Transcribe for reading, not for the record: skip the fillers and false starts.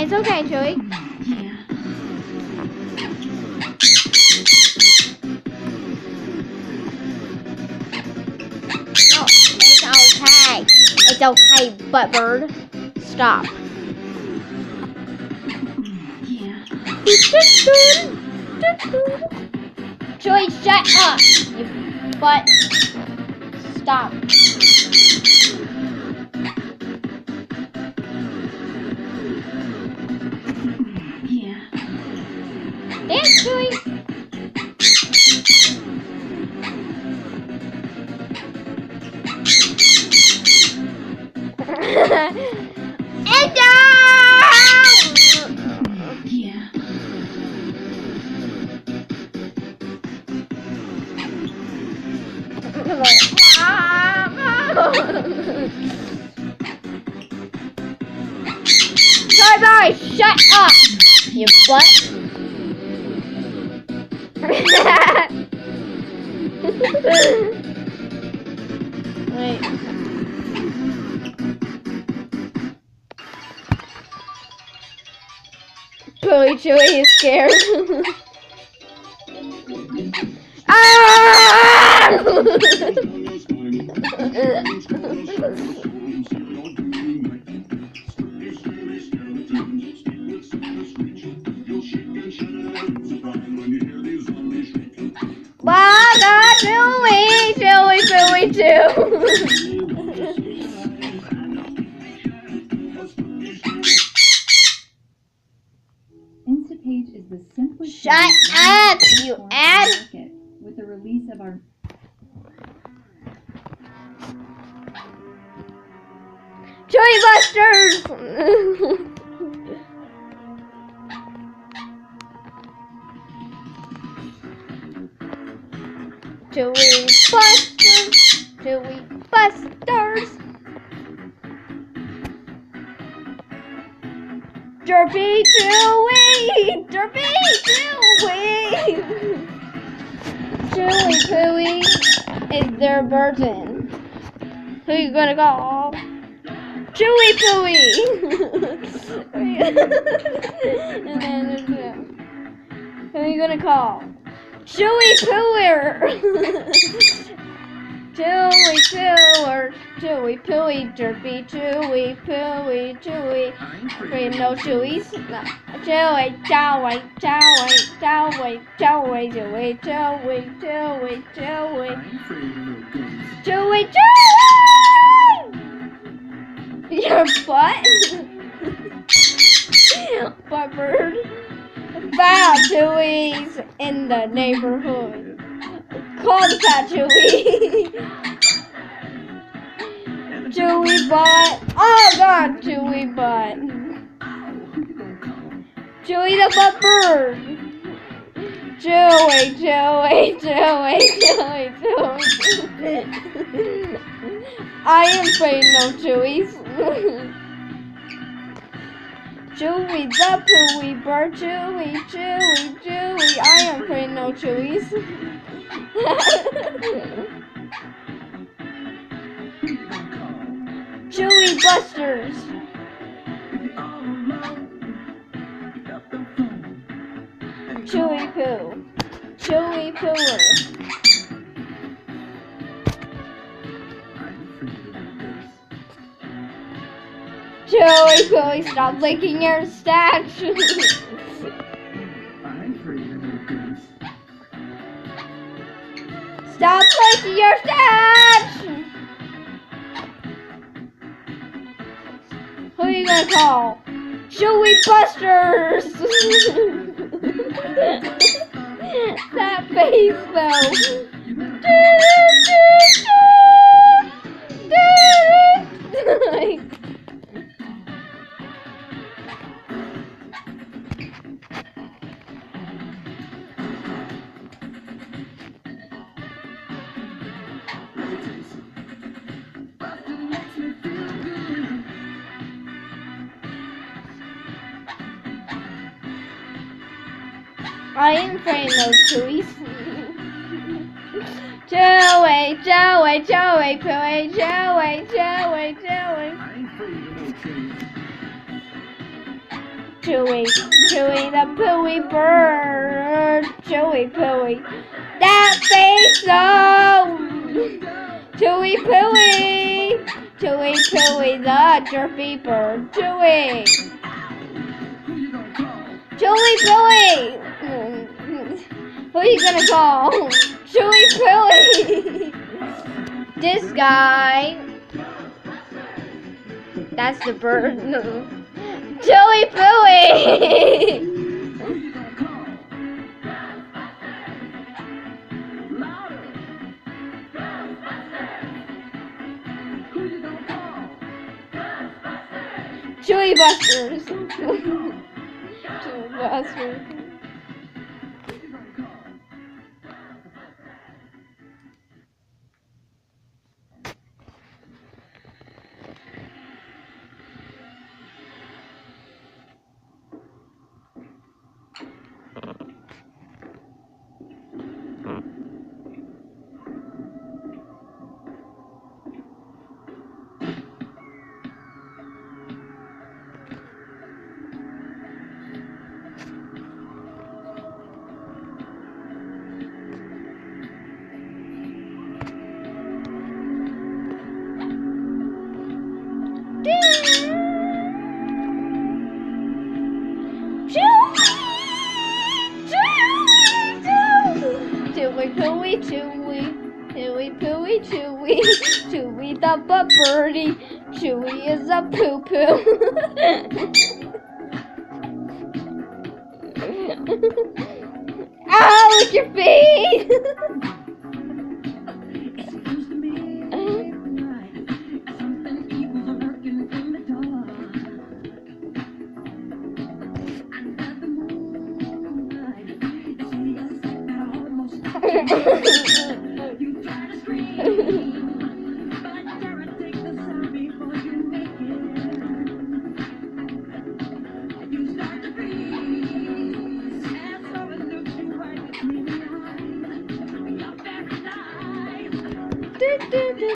It's okay, Chewie. No, it's okay. It's okay, butt bird. Stop. Chewie, shut up. You butt. Stop. Dance, Chewie. And down! Bye, shut up, you butt. Wait. Chewie is scared. Ah! Chewie too. Instapage is the simplest. Shut up, you ass! With the release of our Chewie Busters! Chewie Busters! Chewie Busters! Derpy Chewie! Derpy Chewie! Chewie Pooey is their burden. Who you gonna call? Chewie Pooey! And then there's who you gonna call? Chewie Pooer! Chewie Pooer! Chewie Pooey! Derpy Chewie Pooey! Chewie! Wait, no Chewies? No. Chewie! Chewie! Chewie! Chewie! Chewie! Chewie! Chewie! Chewie! Chewie! Chewie! Chewie! Your butt? Butt bird? Found Chewies in the neighborhood. Call the fat Chewie. Chewie butt. Oh God, Chewie butt. Chewie the butt bird. Chewie, Chewie, Chewie, Chewie, Chewie. I am afraid no Chewies. Chewie the Pooey bird, Chewie, Chewie, Chewie. I am afraid no Chewies. Chewie Busters. Chewie Poo. Chewie Pooer. Chewie Pooey, stop licking your stash. Stop licking your stash. Who are you gonna call? Chewie Busters. That face though. I am afraid no Chewies. Chewie, Chewie, Chewie, Pooey, Chewie, Chewie, Chewie. Chewy, Chewy the pooey bird. Chewy pooey. That face so. Chewy pooey. Chewy pooey the chirpy bird. Chewy. Chewy pooey. Who are you gonna call? Chewy pooey. This guy. That's the bird. Chewy pooey. Chewy Busters. Chewy Busters. Chewy pooey, Chewy, Chewy pooey, Chewy, Chewy the birdie, Chewy is a poo poo. Ow, with your feet!